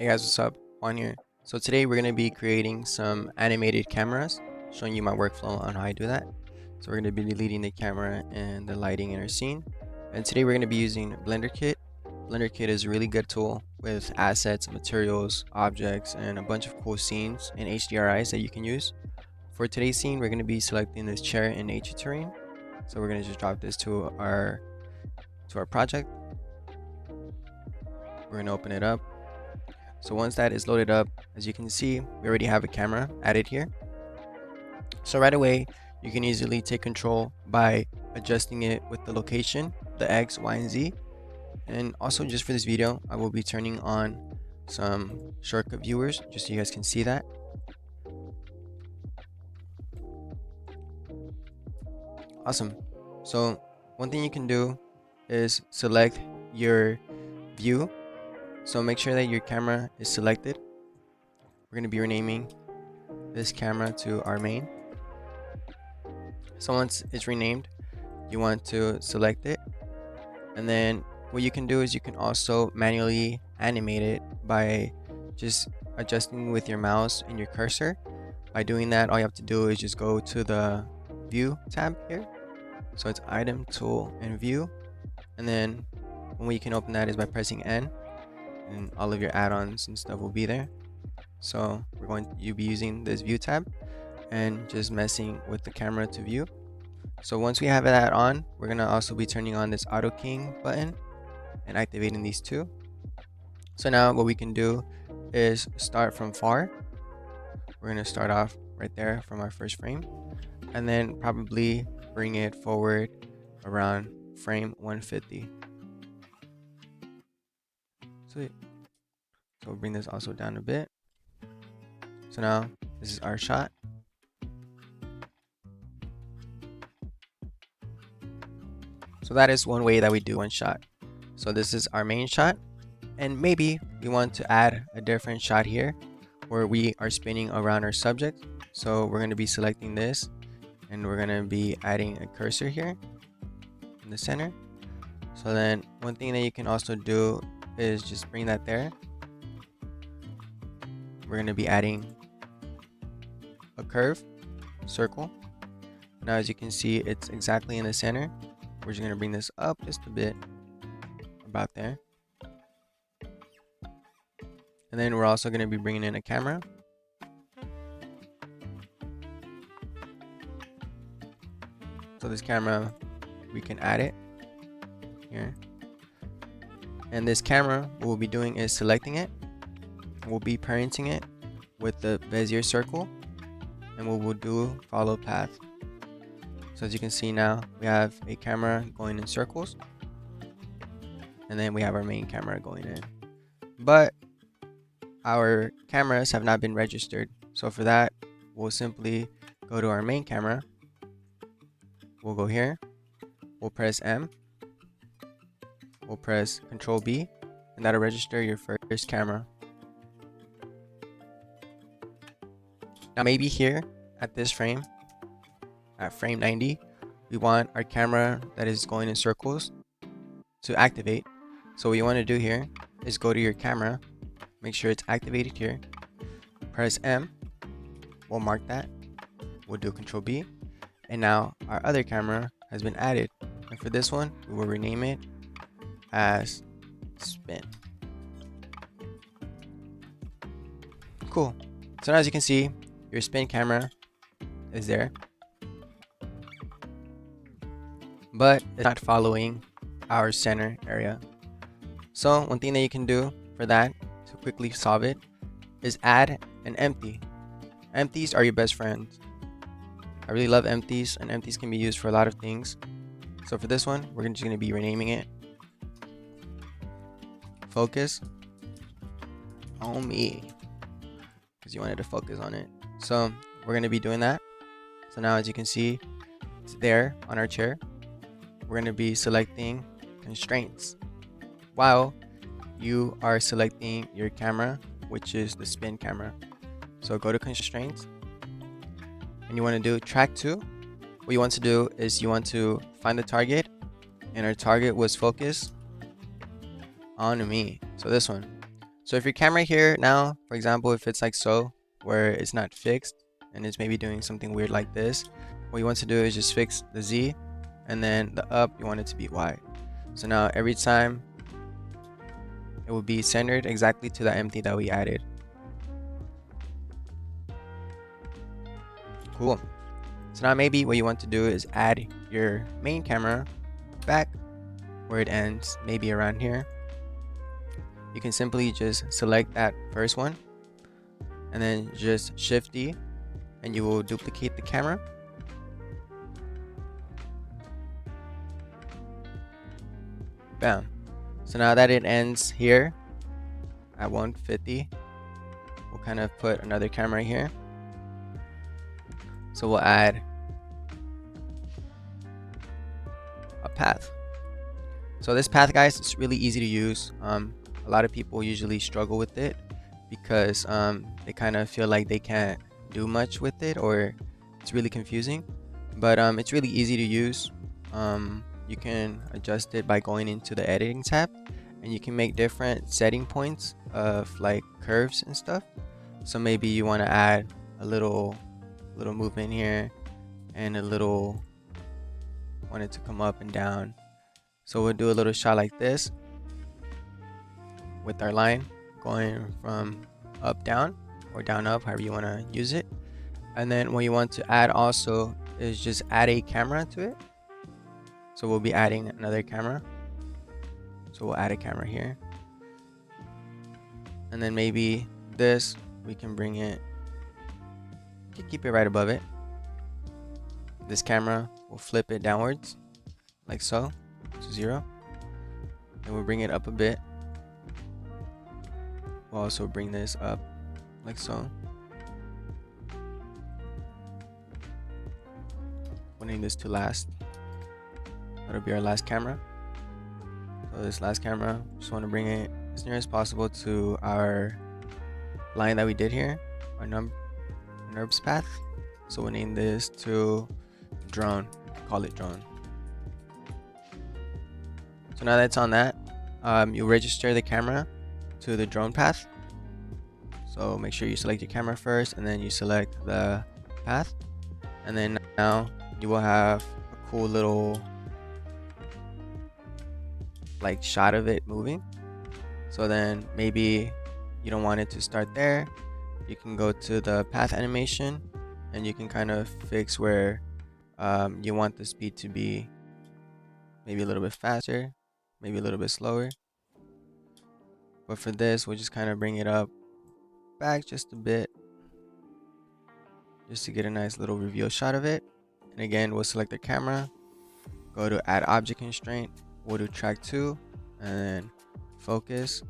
Hey guys, what's up? Juan here. So today we're going to be creating some animated cameras, showing you my workflow on how I do that. So we're going to be deleting the camera and the lighting in our scene. And today we're going to be using Blender Kit. Blender Kit is a really good tool with assets, materials, objects, and a bunch of cool scenes and HDRIs that you can use. For today's scene, we're going to be selecting this chair in nature terrain. So we're going to just drop this to our project. We're going to open it up. So once that is loaded up, as you can see, we already have a camera added here. So right away, you can easily take control by adjusting it with the location, the X, Y, and Z. And also just for this video, I will be turning on some shortcut viewers just so you guys can see that. Awesome. So one thing you can do is select your view. So make sure that your camera is selected. We're going to be renaming this camera to our main. So once it's renamed, you want to select it, and then what you can do is you can also manually animate it by just adjusting with your mouse and your cursor. By doing that, all you have to do is just go to the view tab here. So it's item, tool, and view, and then when you can open that is by pressing N, and all of your add-ons and stuff will be there. So you'll be using this view tab and just messing with the camera to view. So once we have that on, we're gonna also be turning on this auto keying button and activating these two. So now what we can do is start from far. We're gonna start off right there from our first frame, and then probably bring it forward around frame 150. Sweet. So we'll bring this also down a bit. So now this is our shot. So that is one way that we do one shot. So this is our main shot, and maybe we want to add a different shot here where we are spinning around our subject. So we're going to be selecting this, and we're going to be adding a cursor here in the center. So then one thing that you can also do is just bring that there. We're going to be adding a curve circle. Now as you can see, it's exactly in the center. We're just going to bring this up just a bit, about there. And then we're also going to be bringing in a camera. So this camera, we can add it here. And this camera, what we'll be doing is selecting it. We'll be parenting it with the Bezier circle, and what we'll do, follow path. So as you can see now, we have a camera going in circles, and then we have our main camera going in. But our cameras have not been registered. So for that, we'll simply go to our main camera. We'll go here. We'll press M. We'll press Control B, and that'll register your first camera. Now maybe here at this frame, at frame 90, we want our camera that is going in circles to activate. So what you want to do here is go to your camera, make sure it's activated here, press M, we'll mark that, we'll do Control B, and now our other camera has been added. And for this one, we will rename it as spin. Cool. So now as you can see, your spin camera is there, but it's not following our center area. So one thing that you can do for that to quickly solve it is add an empty. Empties are your best friends. I really love empties, and empties can be used for a lot of things. So for this one, we're just going to be renaming it Focus on Me, because you wanted to focus on it. So we're going to be doing that. So now as you can see, it's there on our chair. We're going to be selecting constraints while you are selecting your camera, which is the spin camera. So go to constraints, and you want to do track 2. What you want to do is you want to find the target, and our target was focus on me. So this one. So if your camera here now, for example, if it's like so, where it's not fixed and it's maybe doing something weird like this, what you want to do is just fix the Z, and then the up, you want it to be Y. So now every time it will be centered exactly to the empty that we added. Cool. So now maybe what you want to do is add your main camera back where it ends, maybe around here. You can simply just select that first one and then just Shift D, and you will duplicate the camera. Bam. So now that it ends here at 150, we'll kind of put another camera here. So we'll add a path. So this path, guys, it's really easy to use. A lot of people usually struggle with it because they kind of feel like they can't do much with it, or it's really confusing. But it's really easy to use. You can adjust it by going into the editing tab, and you can make different setting points of like curves and stuff. So maybe you want to add a little movement here, and a little, want it to come up and down. So we'll do a little shot like this with our line going from up down or down up, however you want to use it. And then what you want to add also is just add a camera to it. So we'll be adding another camera. So we'll add a camera here. And then maybe this, we can bring it, you can keep it right above it. This camera, we'll flip it downwards like so, to 0. And we'll bring it up a bit. We'll also bring this up like so. We'll name this to last. That'll be our last camera. So this last camera, just want to bring it as near as possible to our line that we did here, our NURBS path. So we'll name this to drone, call it drone. So now that's on that, you register the camera to the drone path. So make sure you select your camera first, and then you select the path. And then now you will have a cool little like shot of it moving. So then maybe you don't want it to start there. You can go to the path animation, and you can kind of fix where you want the speed to be, maybe a little bit faster, maybe a little bit slower. But for this, we'll just kind of bring it up back just a bit, just to get a nice little reveal shot of it. And again, we'll select the camera, go to add object constraint, we'll do track 2, and then focus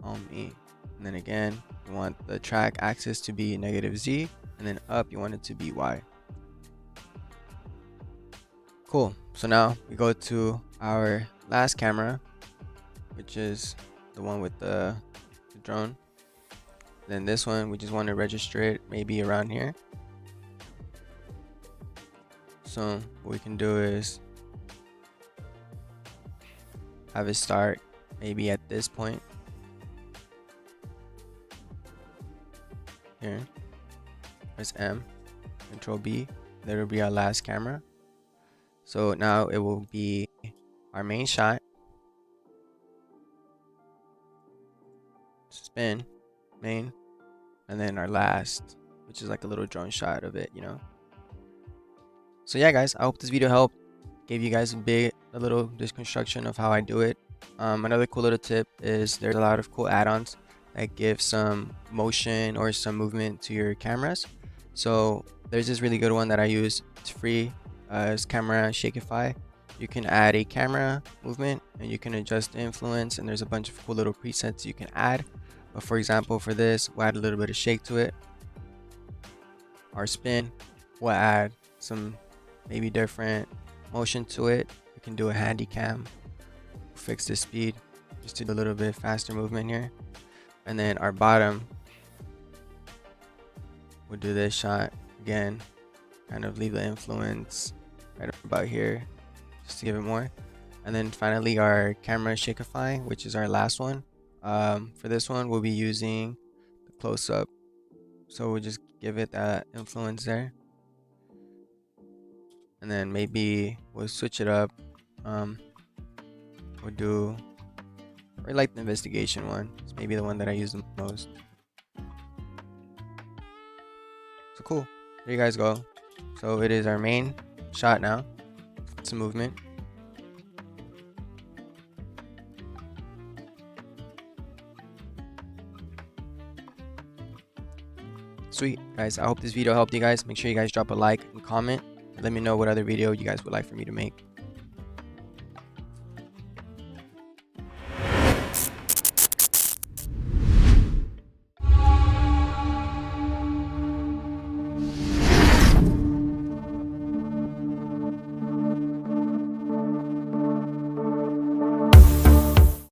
on me. And then again, you want the track axis to be -Z, and then up, you want it to be Y. Cool. So now we go to our last camera, which is the one with the drone. Then this one, we just want to register it maybe around here. So what we can do is have it start maybe at this point here. Press M, Control B. That will be our last camera. So now it will be our main shot, spin, main, and then our last, which is like a little drone shot of it, you know. So yeah, guys, I hope this video helped, gave you guys a little deconstruction of how I do it. Another cool little tip is there's a lot of cool add-ons that give some motion or some movement to your cameras. So there's this really good one that I use. It's free. It's Camera Shakeify. You can add a camera movement, and you can adjust the influence, and there's a bunch of cool little presets you can add. But for example, for this, we'll add a little bit of shake to it. Our spin, we'll add some maybe different motion to it. We can do a handy cam, fix the speed, just do a little bit faster movement here. And then our bottom, we'll do this shot again, kind of leave the influence right about here just to give it more. And then finally our camera shakeify, which is our last one. For this one, we'll be using the close-up. So we'll just give it that influence there. And then maybe we'll switch it up. We'll do, or like the investigation one. It's maybe the one that I use the most. So cool. There you guys go. So it is our main shot now. It's a movement. Sweet, guys. I hope this video helped you guys. Make sure you guys drop a like and comment. Let me know what other video you guys would like for me to make.